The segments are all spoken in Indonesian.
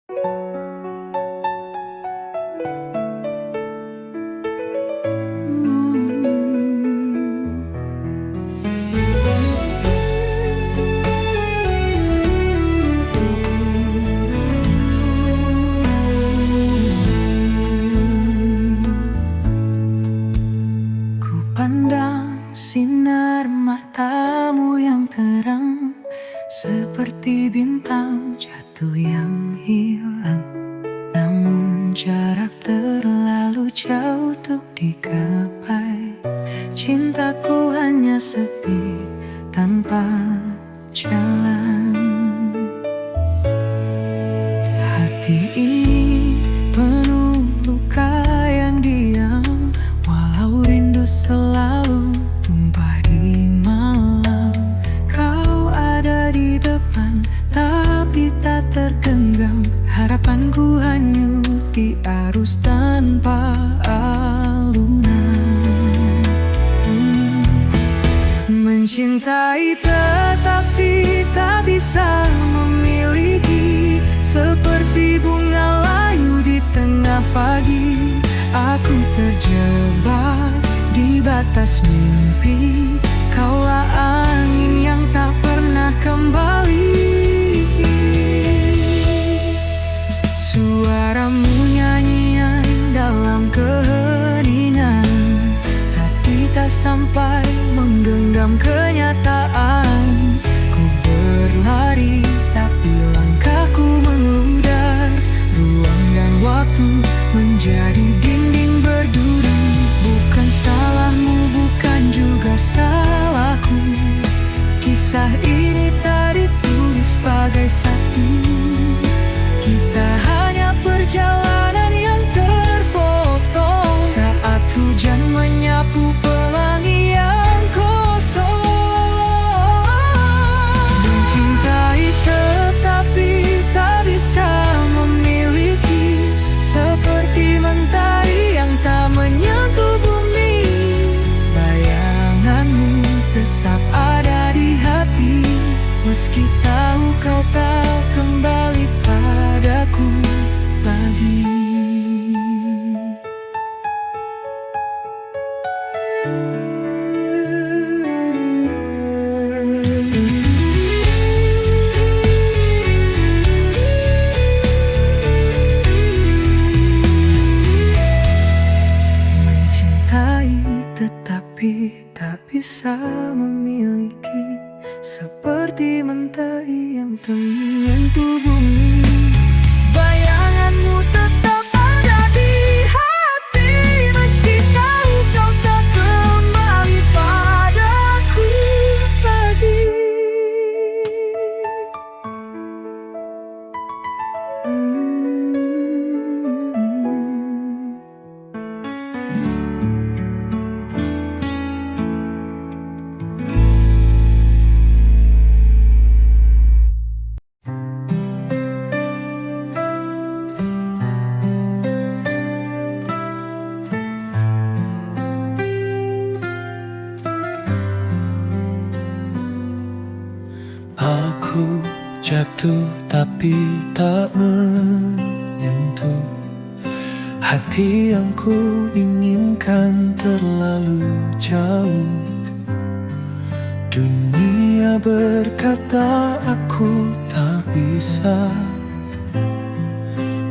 Ku pandang sinar matamu yang terang, seperti bintang jatuh yang hilang. Namun jarak terlalu jauh untuk digapai. Cintaku hanya sepi tanpa jalan. Hati ini penuh luka yang diam, walau rindu selalu tumpah di malam. Kau ada di depan, tapi tak tergenggam. Harapanku hanyut di arus tanpa alunan. Mencintai tetapi tak bisa memiliki, seperti bunga layu di tengah pagi. Aku terjebak di batas mimpi, kaulah angin yang tak pernah kembali. Suaramu nyanyian dalam keheningan, tapi tak sampai menggenggam kenyataan. Ku berlari, tapi langkahku mengludar. Ruang dan waktu menjadi dinding berduri. Bukan salahmu, bukan juga salahku. Kisah ini tak ditulis bagai satu. Kita hanya perjalanan yang terpotong saat hujan menyapu pelangi yang kosong. Mencintai tetapi tak bisa memiliki, seperti mentari yang tak menyentuh bumi. Bayanganmu tetap ada di hati, meski tahu kau tak kembali padaku lagi. Mencintai tetapi tak bisa memiliki, seperti mentari yang tak menyentuh bumi. Bayanganmu tetap ada di hati, meski tahu kau tak kembali padaku lagi. Aku jatuh tapi tak menyentuh hati yang ku inginkan terlalu jauh. Dunia berkata aku tak bisa,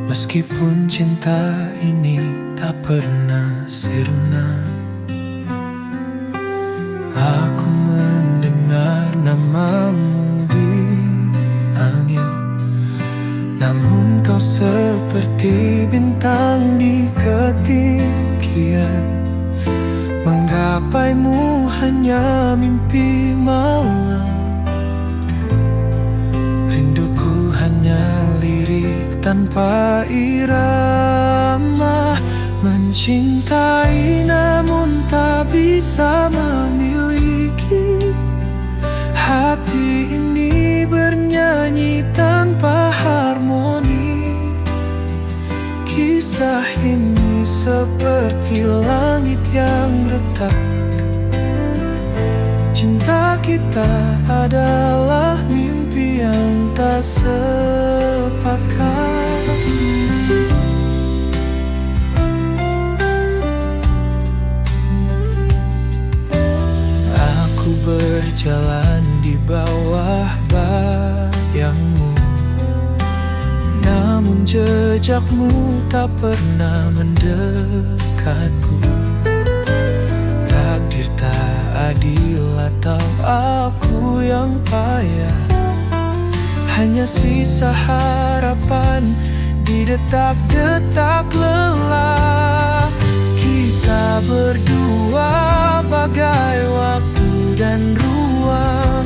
meskipun cinta ini tak pernah sirna. Aku mendengar namamu di angin, namun kau seperti bintang di ketinggian. Menggapaimu hanya mimpi malam, rinduku hanya lirik tanpa irama. Mencintai namun tak bisa memiliki, hati ini bernyanyi tanpa harmoni. Kisah ini seperti langit yang retak. Cinta kita adalah mimpi yang tak sepakat. namun jejakmu tak pernah mendekatku. Takdir tak adil atau aku yang payah, hanya sisa harapan di detak-detak lelah. Kita berdua bagai waktu dan ruang,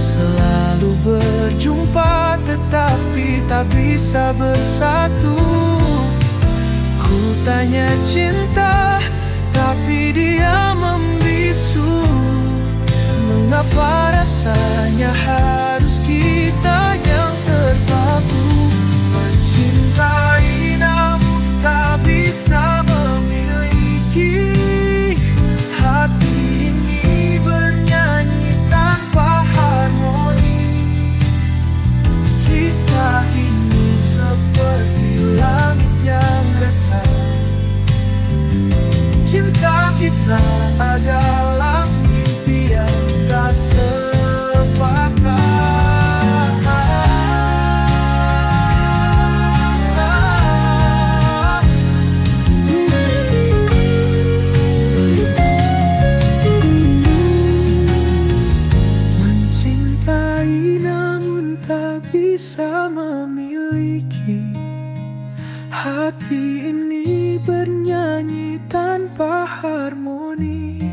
selalu berjumpa tetapi tak bisa bersatu. Ku tanya cinta, tapi dia membisu. Mengapa rasanya harus kita yang terpaku? Mencintai namun tak bisa memiliki. Hati ini bernyanyi tanpa harmoni. Kisah ini seperti langit yang retak. Cinta kita adalah mimpi yang tak sepakat. Mencintai namun tak bisa memiliki. Hati ini bernyanyi tanpa harmoni.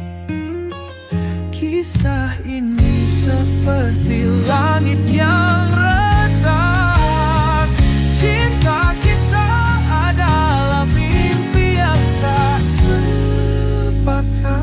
Kisah ini seperti langit yang retak. Cinta kita adalah mimpi yang tak sepakat.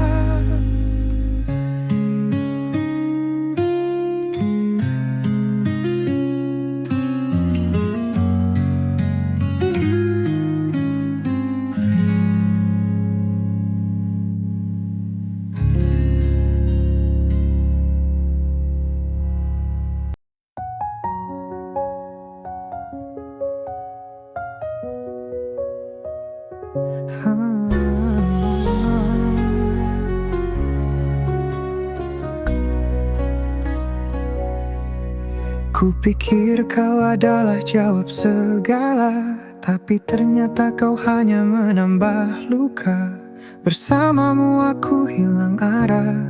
Kupikir kau adalah jawab segala, tapi ternyata kau hanya menambah luka. Bersamamu aku hilang arah.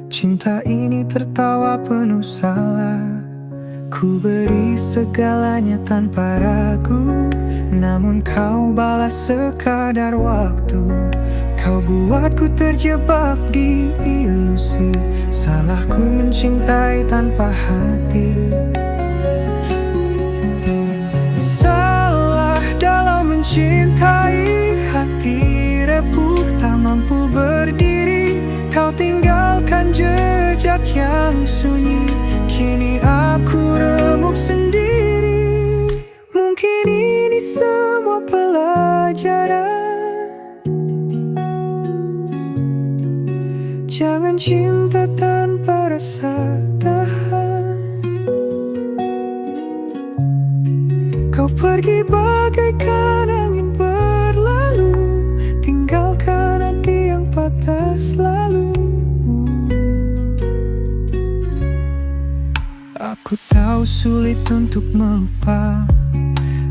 Cinta ini tertawa penuh salah. Ku beri segalanya tanpa ragu, namun kau balas sekadar waktu. Kau buatku terjebak di ilusi. Salahku mencintai tanpa hati. Salah dalam mencintai, hati repuh tak mampu berdiri. Kau tinggalkan jejak yang sunyi, kini aku remuk sendiri. Mungkin ini semua pelajaran. Jangan cinta tanpa rasa tahan. Kau pergi bagaikan angin berlalu, tinggalkan hati yang patah selalu. Aku tahu sulit untuk melupa,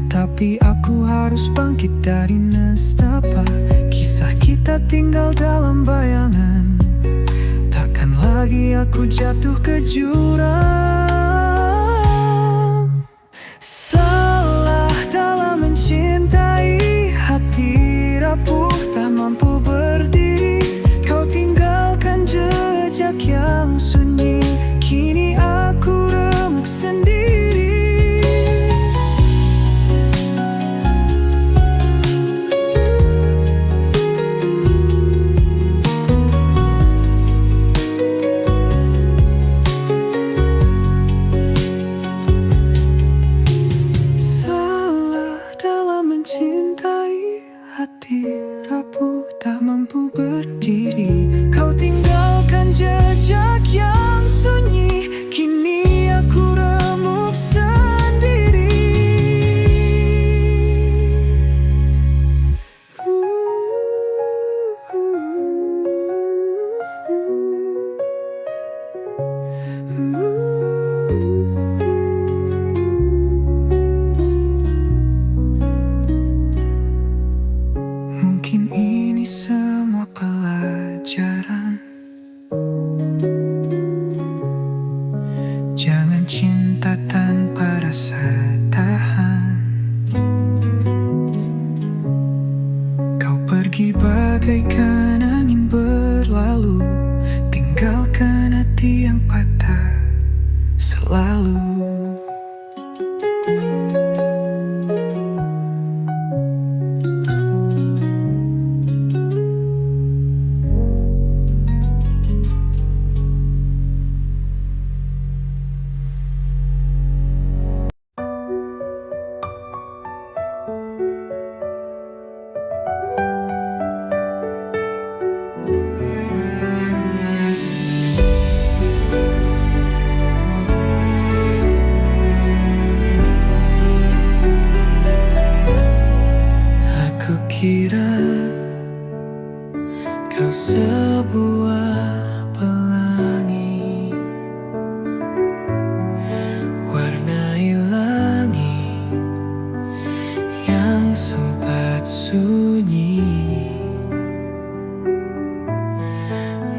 tapi aku harus bangkit dari nestapa. Kisah kita tinggal dalam bayangan, takkan lagi aku jatuh ke jurang. Salah dalam mencintai, hati rapuh tak mampu berdiri. Kau tinggalkan jejak yang sunyi, kini aku remuk sendiri. bagaikan angin berlalu, tinggalkan hati yang patah selalu. Kira kau sebuah pelangi, warnai langit yang sempat sunyi.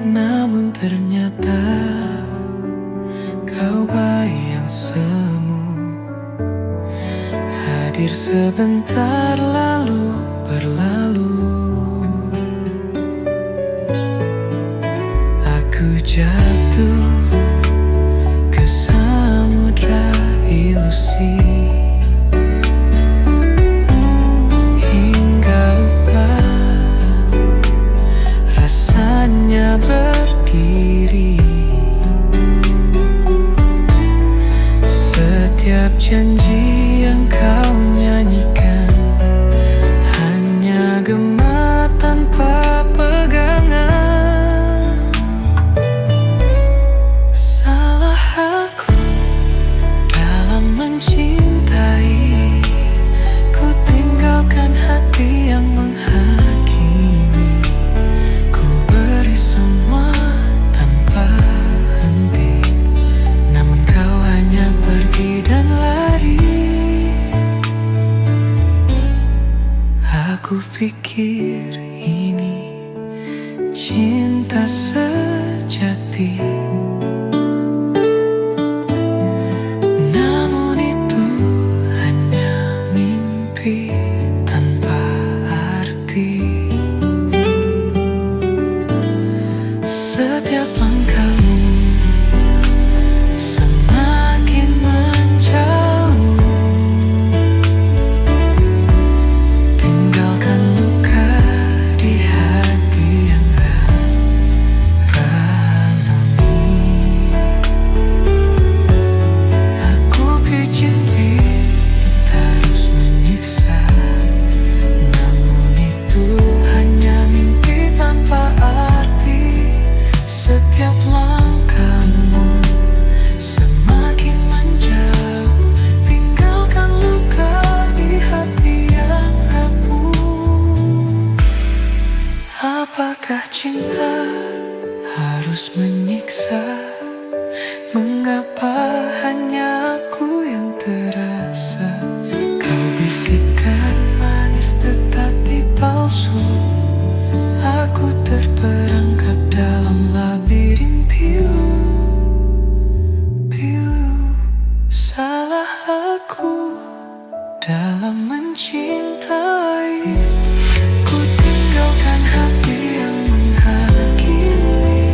Namun ternyata kau bayang semu, hadir sebentar lalu berlalu. Aku jatuh ke samudra ilusi, hingga lupa rasanya berdiri. Setiap janji yang kau nyanyikan hanya gema tanpa pegangan. Salah aku dalam mencintai, ku tinggalkan hati yang menghakimi. Ku beri semua tanpa henti, namun kau hanya pergi dan lari. Aku pikir ini cinta sejati, namun itu hanya mimpi tanpa arti. Setiap langkahmu semakin menjauh, tinggalkan luka di hati yang ranami. Aku pijit terus menyiksa, namun itu hanya mimpi tanpa arti. Setiap langkahmu semakin menjauh, tinggalkan luka di hati yang rapuh. Apakah cinta harus menyiksa? Mengapa hanya aku yang terasa? Kau bisikkan manis tetapi palsu. Aku terperangkap dalam labirin pilu. Salah aku dalam mencintai, ku tinggalkan hati yang menghakimi.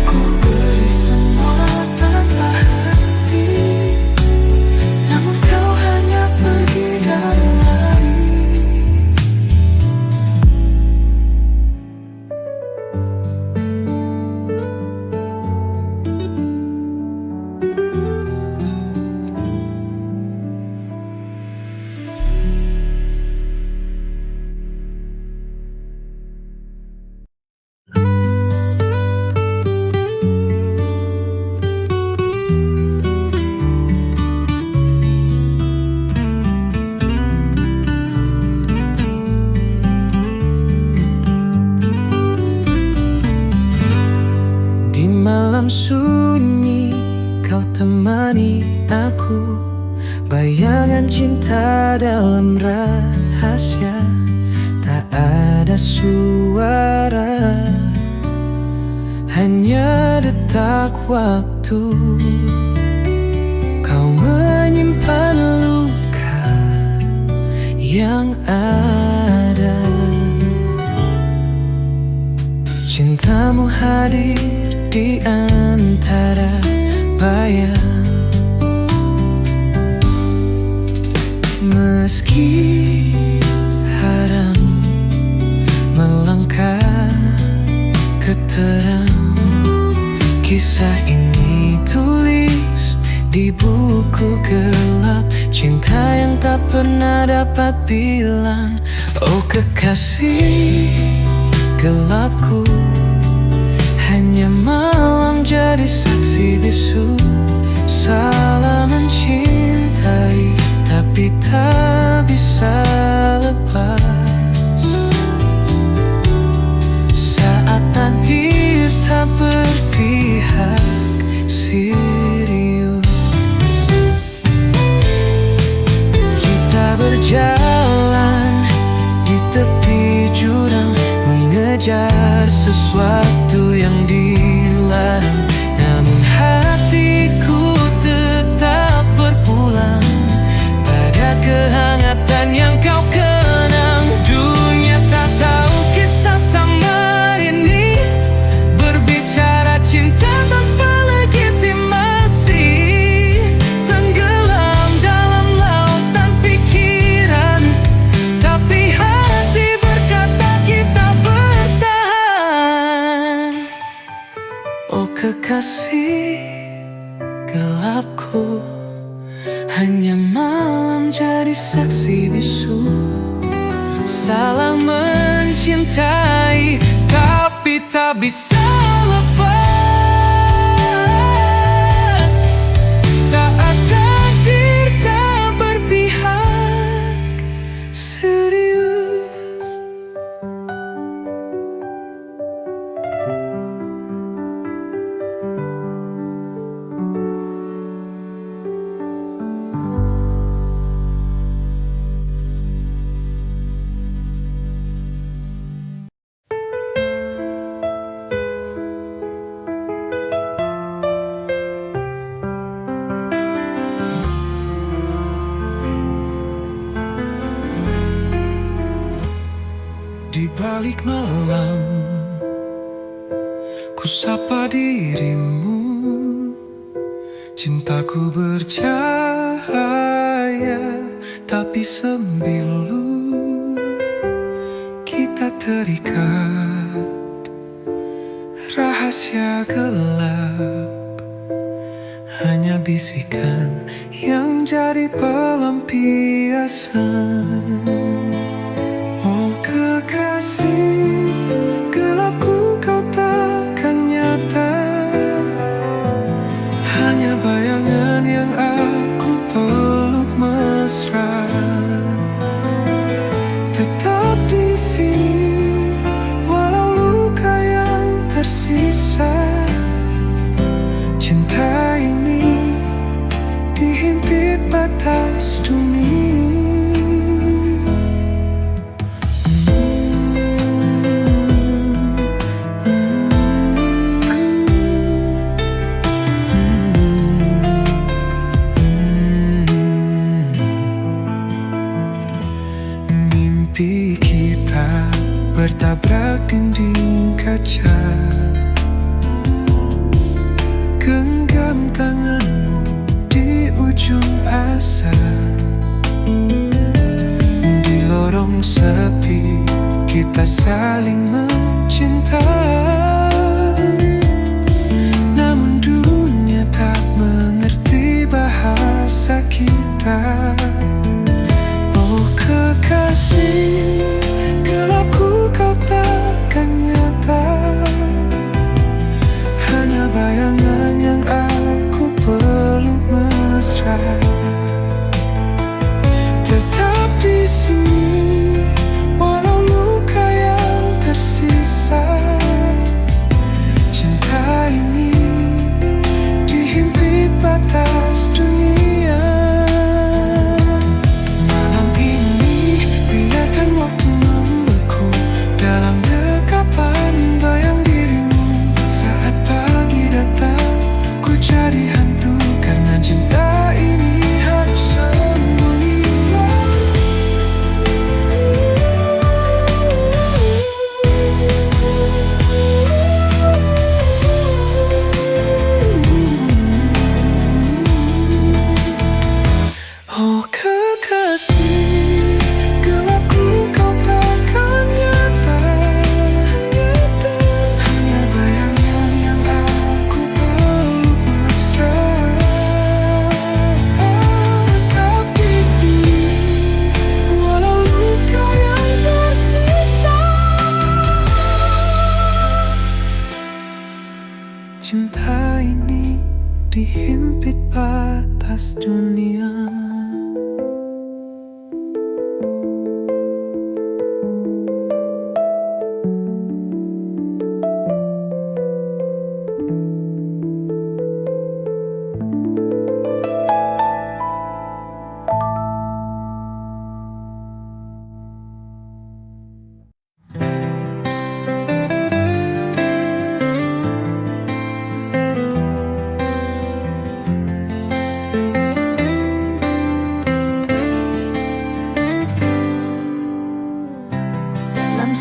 Ku beri semua tanpa henti, namun kau hanya pergi dan lari. Di malam sunyi kau temani aku, bayangan cinta dalam rahasia. Tak ada suara, hanya detak waktu. Kau menyimpan luka yang ada. hadir di antara bayang. Meski haram melangkah ke terang, kisah ini tulis di buku gelap, cinta yang tak pernah dapat bilang. Oh kekasih gelapku, hanya malam jadi saksi bisu. Salah mencintai, tapi tak bisa lepas. Saat takdir tak berpihak, serius kita berjalan di tepi jurang, mengejar sesuatu yang dilarang. Namun hatiku tetap berpulang pada kehangatan yang kau kenang. Dunia tak tahu kisah samar ini, berbicara cinta tanpa legitimasi, tenggelam dalam lautan pikiran, tapi hati berkata kita bertahan. Oh kekasih gelapku, hanya malam jadi saksi bisu. Salah mencintai, tapi tak bisa lepas. Saat takdir tak berpihak, serius. Di balik malam, ku sapa dirimu. Cintaku bercahaya, tapi sembilu. Kita terikat, rahasia gelap, hanya bisikan yang jadi pelampiasan. Oh kekasih gelapku, kau takkan nyata, hanya bayangan yang aku peluk mesra. Tetap di sini walau luka yang tersisa. Cinta ini dihimpit batas dunia. Mimpi kita bertabrak dinding kaca. Genggam tanganmu di ujung asa. Di lorong sepi kita saling mencinta. Namun dunia tak mengerti bahasa kita. Oh kekasih gelapku, kau takkan nyata, hanya bayangan yang aku peluk mesra. Tetap di sini walau luka yang tersisa.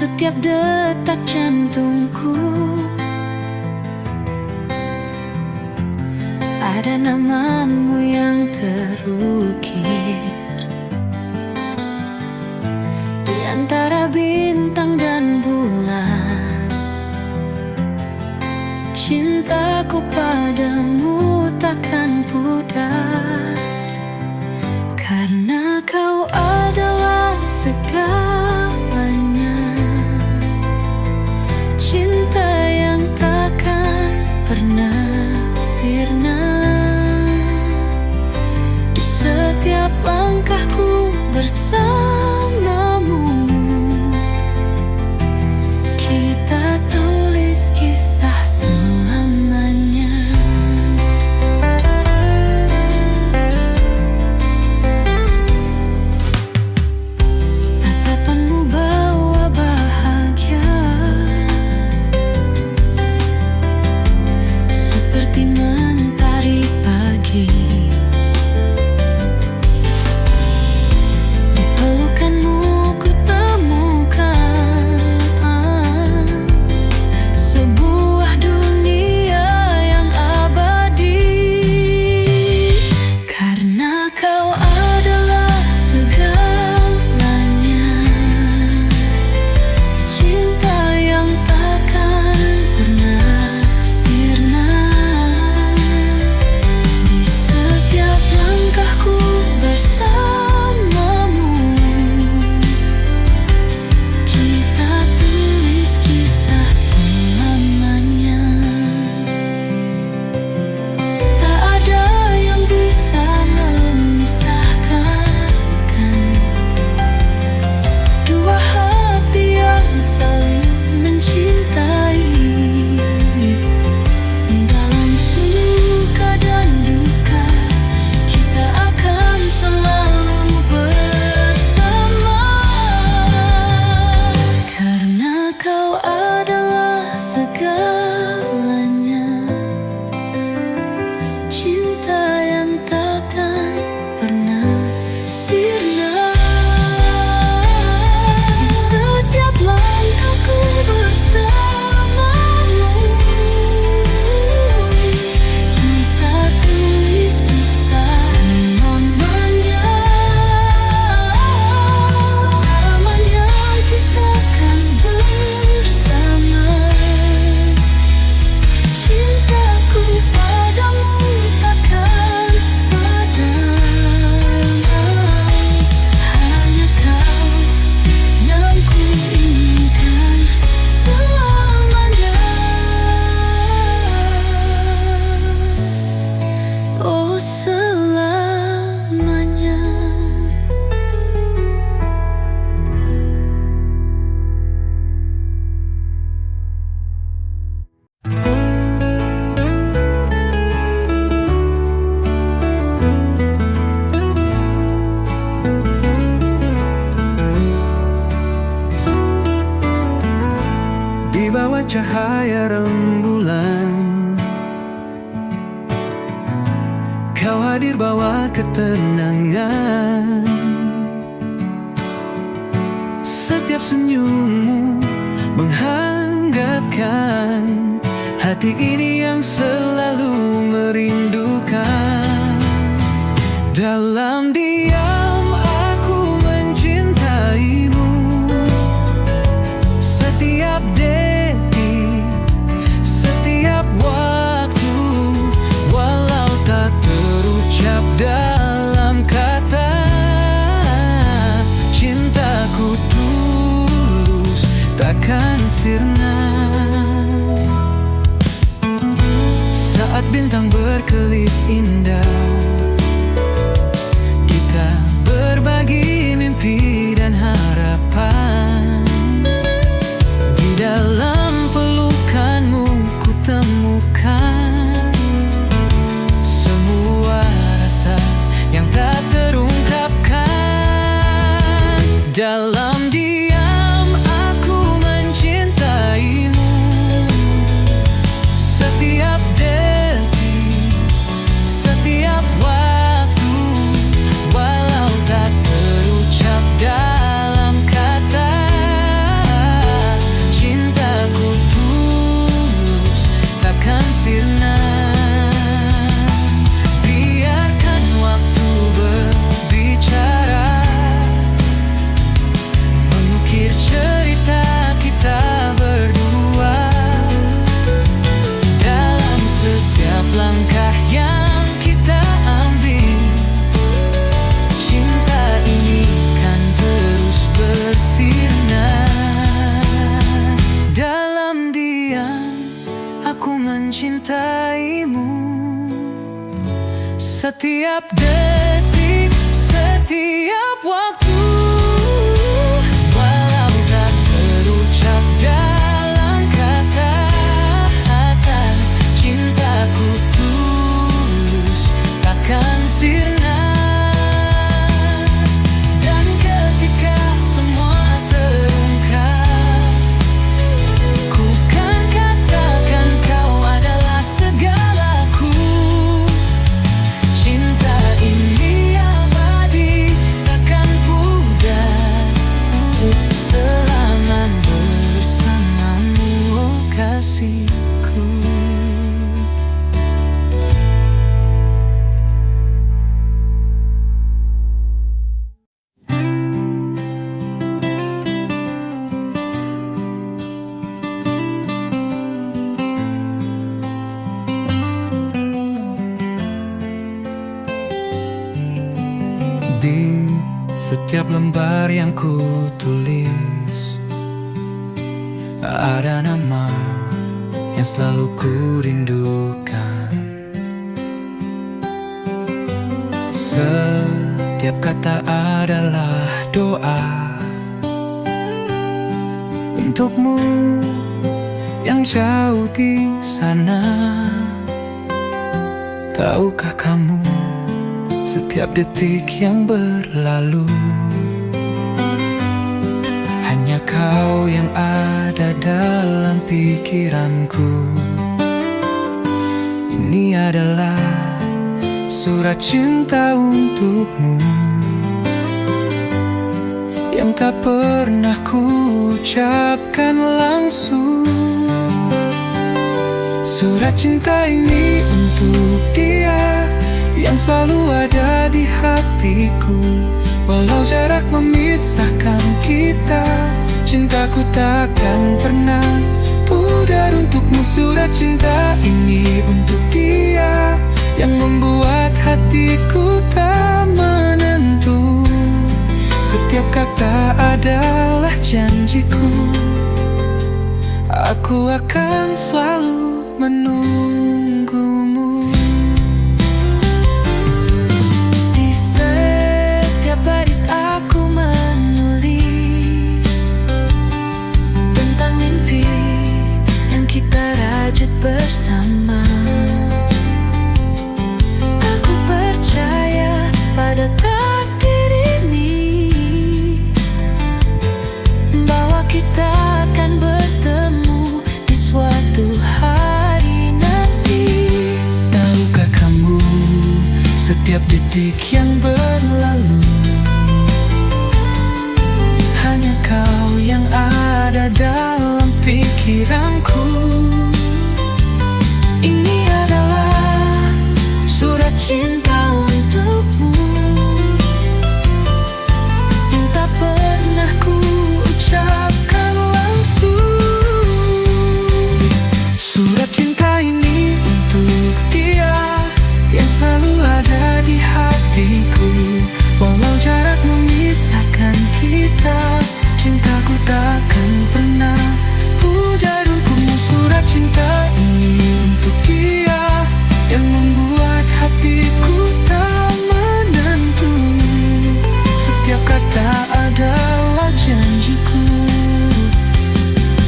setiap detak jantungku. Ada namamu yang terukir di antara bintang dan bulan. Cintaku padamu takkan pudar, karena kau adalah segalanya. Cinta yang takkan pernah sirna. Di setiap langkahku bersamamu, kita tulis kisah selamanya. Tatapanmu bawa bahagia, seperti mentari pagi. Di pelukanmu ku temukan sebuah dunia yang abadi. Karena kau adalah segalanya. Cinta yang takkan pernah sirna. Di setiap langkahku bersamamu, kita tulis kisah selamanya. Tak ada yang bisa memisahkan dua hati yang saling mencintai. Dalam suka dan duka, kita akan selalu bersama. Karena kau adalah segalanya. Cinta yang takkan pernah sirna. Di setiap langkahku bersamamu, kita tulis kisah selamanya. Selamanya kita akan bersama. Cintaku padamu takkan padam. Hanya kau yang kuinginkan selamanya. Oh, selamanya. Di bawah cahaya rembulan, kau hadir bawa ketenangan. Setiap senyummu menghangatkan hati ini yang selalu merindukan. Dalam diam aku mencintaimu, setiap detik, setiap waktu, walau tak terucap dalam kata. Cintaku tulus takkan sirna. Saat bintang berkelip indah, kita berbagi mimpi dan harapan. Di dalam pelukanmu ku temukan semua rasa yang tak terungkapkan. Dalam diam aku mencintaimu, setiap detik, setiap waktu, walau tak terucap dalam kata. setiap detik, setiap waktu. Walau tak terucap dalam kata-kata, cintaku tulus takkan sirna. Dan ketika semua terungkap, ku kan katakan kau adalah segalaku. Cinta ini abadi, takkan pudar selama bersamamu, oh kasihku. Di setiap lembar yang ku tulis, ada nama yang selalu ku rindukan. Setiap kata adalah doa untukmu yang jauh di sana. Tahukah kamu, setiap detik yang berlalu, hanya kau yang ada dalam pikiranku. Ini adalah surat cinta untukmu yang tak pernah ku ucapkan langsung. Surat cinta ini untuk dia yang selalu ada di hatiku. Walau jarak memisahkan kita, cintaku takkan pernah pudar untukmu. Surat cinta ini untuk dia yang membuat hatiku tak menentu. Setiap kata adalah janjiku, aku akan selalu menunggumu. Di setiap baris aku menulis tentang mimpi yang kita rajut bersama. Aku percaya pada takdir ini, bahwa kita akan bertemu di suatu hari nanti. Tahukah kamu, setiap detik yang berlalu, hanya kau yang ada dalam pikiranku. Ini adalah surat cinta untukmu yang tak pernah ku ucapkan langsung. Surat cinta ini untuk dia yang selalu ada di hatiku. Walau jarak memisahkan kita, cintaku takkan pernah pudar untukmu. Surat cinta ini untuk dia yang membuat hatiku tak menentu. Setiap kata adalah janjiku,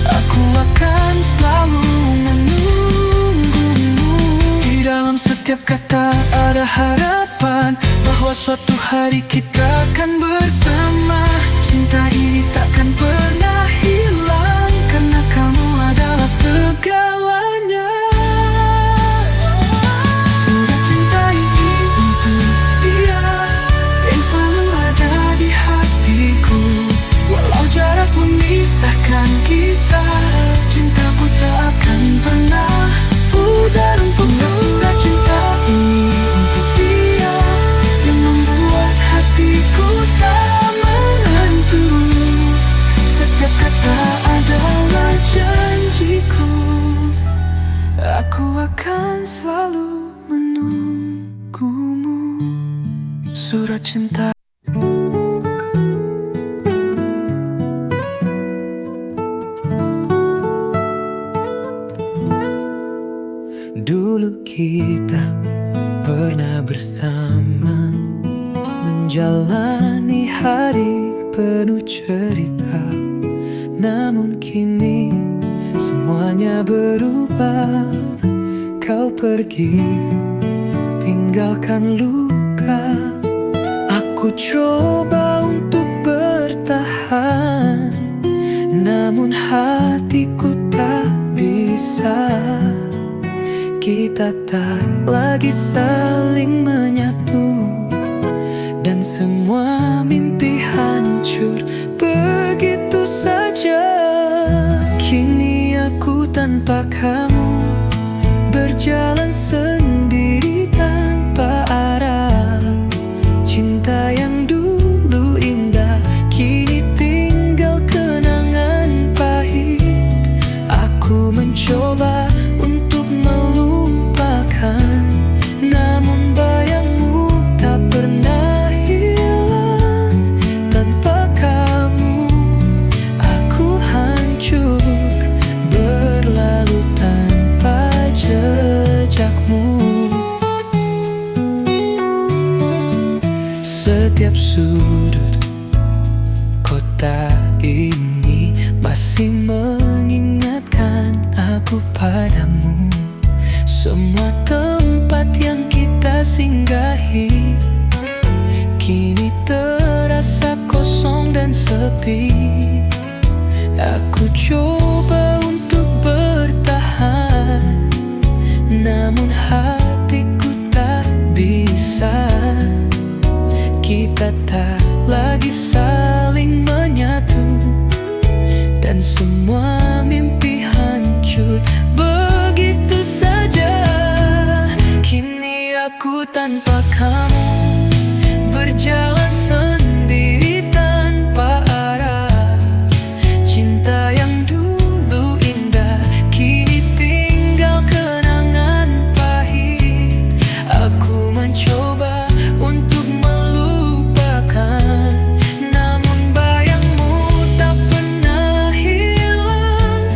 aku akan selalu menunggumu. Di dalam setiap kata ada harapan bahwa suatu hari kita akan bersama. Cinta ini takkan pernah hilang, karena kamu adalah segalanya. Surat cinta ini untuk dia yang selalu ada di hatiku. Walau jarak memisahkan kita, cintaku tak akan pernah pudar untukmu. Surat cinta ini untuk dia yang membuat hatiku tak hari penuh cerita, namun kini semuanya berubah. Kau pergi, tinggalkan luka. Aku coba untuk bertahan, namun hatiku tak bisa. Kita tak lagi saling menyatu, dan semua mimpi hancur begitu saja. Kini aku tanpa kamu, berjalan sendiri tanpa arah. Cinta yang dulu indah kini tinggal kenangan pahit. Aku mencoba untuk melupakan, namun bayangmu tak pernah hilang. Tanpa kamu aku hancur, berlalu tanpa jejakmu. Setiap sudut kota ini masih mengingatkan aku padamu. Semua tempat yang kita singgahi kini terasa kosong dan sepi. Aku coba untuk bertahan, namun hatiku tak bisa. Kita tak lagi saling menyatu, dan semua mimpi hancur begitu saja. Kini aku tanpa kamu, berjalan sendiri tanpa arah. Cinta yang dulu indah kini tinggal kenangan pahit. Aku mencoba untuk melupakan, namun bayangmu tak pernah hilang.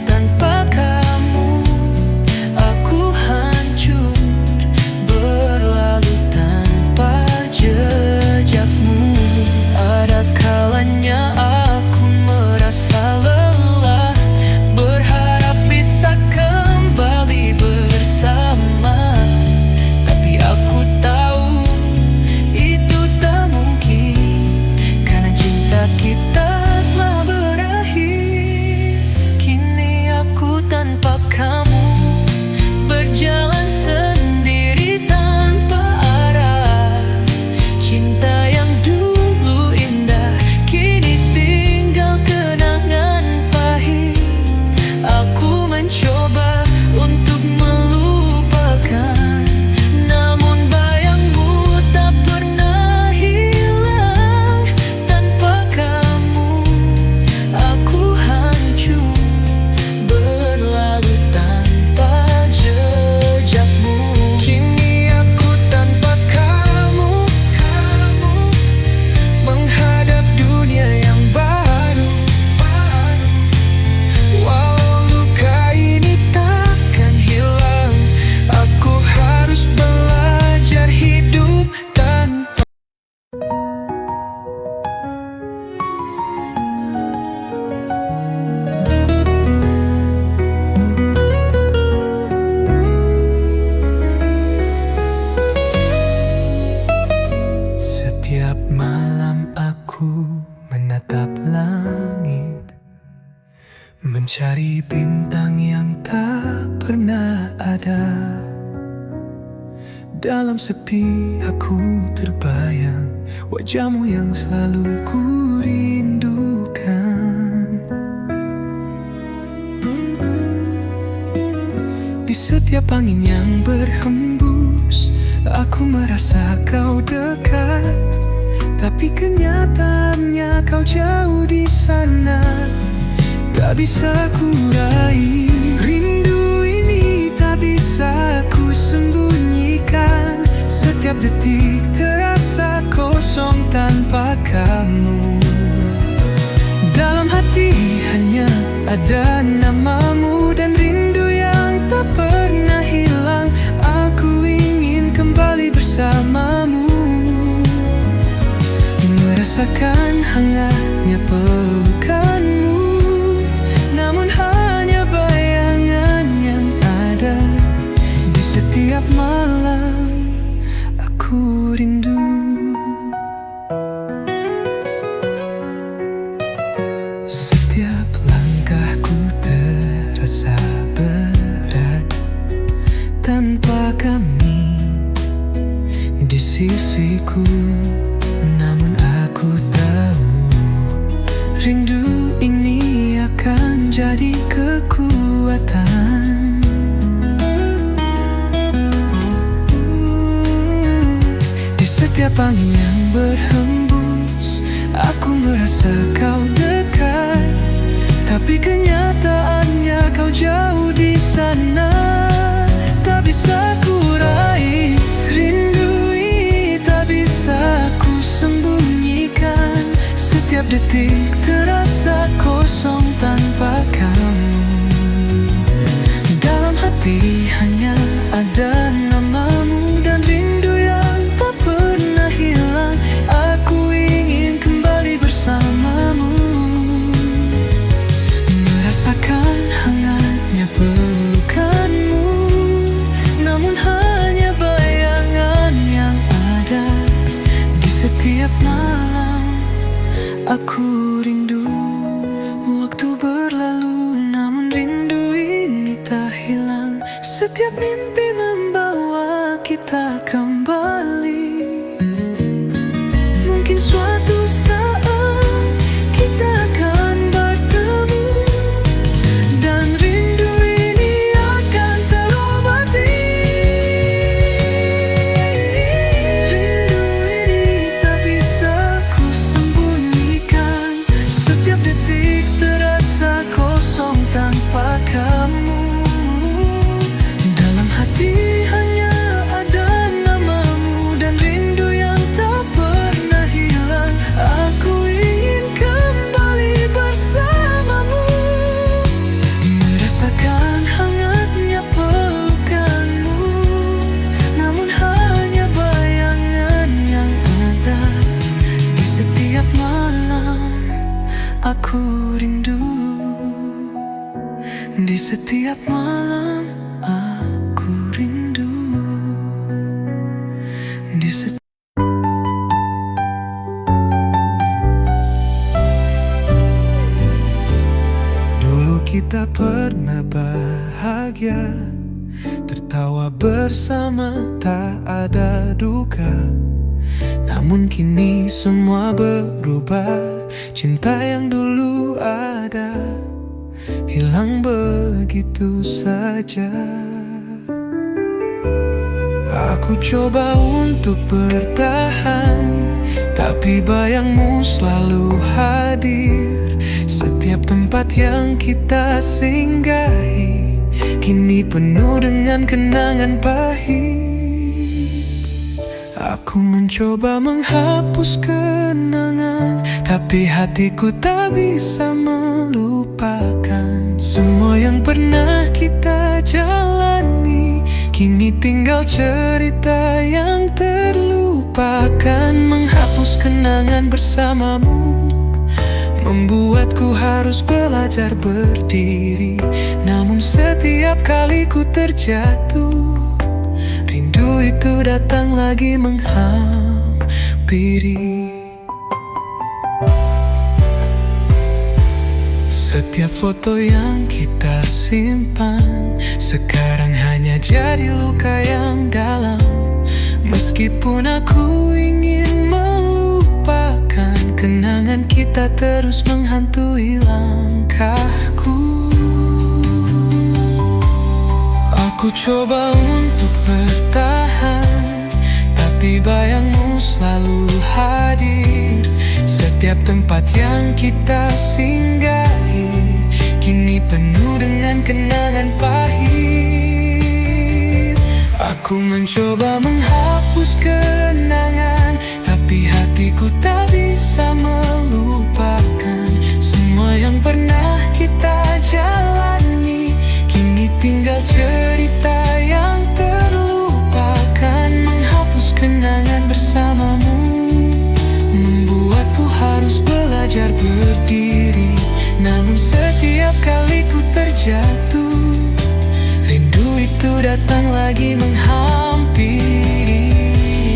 Tanpa kamu aku hancur, berlalu tanpa jejakmu. Ada kalanya aku merasa lelah, berharap bisa kembali bersama. Tapi aku tahu itu tak mungkin, karena cinta kita telah berakhir. Kini aku tanpa kamu, berjalan sendiri tanpa arah. Cinta yang dulu indah kini tinggal kenangan pahit. Aku mencoba untuk melupakan, namun bayangmu tak pernah hilang. Tanpa kamu aku hancur, berlalu tanpa jejakmu. Kini aku tanpa kamu, menghadap dunia yang baru. Walau luka ini takkan hilang, aku harus belajar hidup tanpa. Setiap malam aku menatap langit, mencari bintang yang tak pernah ada. Dalam sepi aku terbayang wajahmu yang selalu ku rindukan. Di setiap angin yang berhembus, aku merasa kau dekat. Tapi kenyataannya kau jauh di sana, tak bisa ku raih. Rindu ini tak bisa ku sembunyikan. Setiap detik terasa kosong tanpa kamu. Dalam hati hanya ada namamu, dan rindu yang tak pernah hilang. Aku ingin kembali bersamamu, merasa Merasakan hangatnya pelukanmu, namun hanya bayangan yang ada. Di setiap malam aku rindu. Setiap langkahku terasa berat tanpa kami di sisiku. Namun aku tahu rindu ini akan jadi kekuatan. Di setiap angin yang berhembus, aku merasa kau dekat, tapi kenyataannya kau jauh di sana. Tak bisa ku raih rindu ini, tak bisa ku sembunyikan. Setiap detik terasa kosong tanpa kamu. Dalam hati hanya ada namamu dan rindu yang tak pernah hilang. Aku ingin kembali bersamamu, merasakan hangatnya pelukanmu, namun hanya bayangan yang ada. Di setiap malam aku rindu. Waktu berlalu namun rindu ini tak hilang. Setiap mimpi membawa kita kembali. Mungkin suatu saat kita akan bertemu, dan rindu ini akan terobati. Rindu ini tak bisa ku sembunyikan. Setiap detik terasa kosong tanpa kamu. Dalam hati hanya ada namamu dan rindu yang tak pernah hilang. Aku ingin kembali bersamamu, merasakan hangatnya pelukanmu, namun hanya bayangan yang ada. Di setiap malam aku rindu. Di setiap malam aku rindu. Di setiap Dulu kita pernah bahagia, tertawa bersama, tak ada duka. Namun kini semua berubah. Cinta yang dulu ada hilang begitu saja. Aku coba untuk bertahan, tapi bayangmu selalu hadir. Setiap tempat yang kita singgahi kini penuh dengan kenangan pahit. Aku mencoba menghapus kenangan, tapi hatiku tak bisa melupakan. Semua yang pernah kita jalani kini tinggal cerita yang terlupakan. Menghapus kenangan bersamamu membuatku harus belajar berdiri. Namun setiap kali ku terjatuh, rindu itu datang lagi menghampiri. Setiap foto yang kita simpan sekarang hanya jadi luka yang dalam. Meskipun aku ingin melupakan, kenangan kita terus menghantui langkahku. Aku coba untuk bertahan, tapi bayangmu selalu hadir. Setiap tempat yang kita singgahi kini penuh dengan kenangan pahit. Aku mencoba menghapus kenangan, tapi hatiku tak bisa melupakan. Semua yang pernah kita jalani kini tinggal cerita yang terlupakan. Menghapus kenangan bersamamu membuatku jatuh, rindu itu datang lagi menghampiri.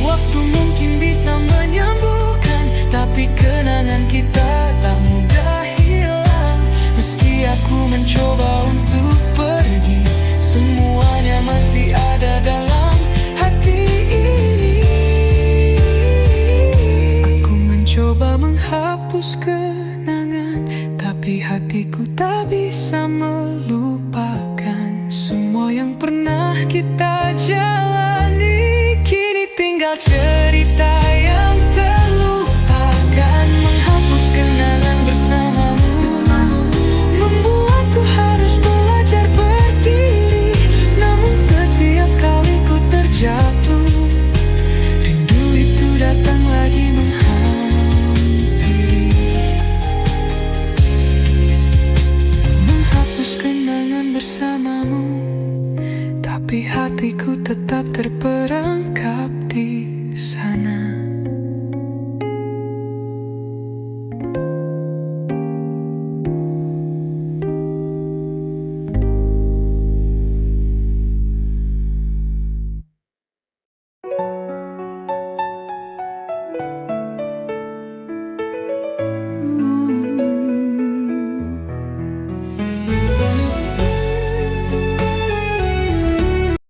Waktu mungkin bisa menyembuhkan, tapi kenangan kita tak mudah hilang. Meski aku mencoba untuk pergi, semuanya masih ada dalam hati ini. Aku mencoba menghapus kenangan, tapi hatiku tak bisa melupakan semua yang pernah kita jalani.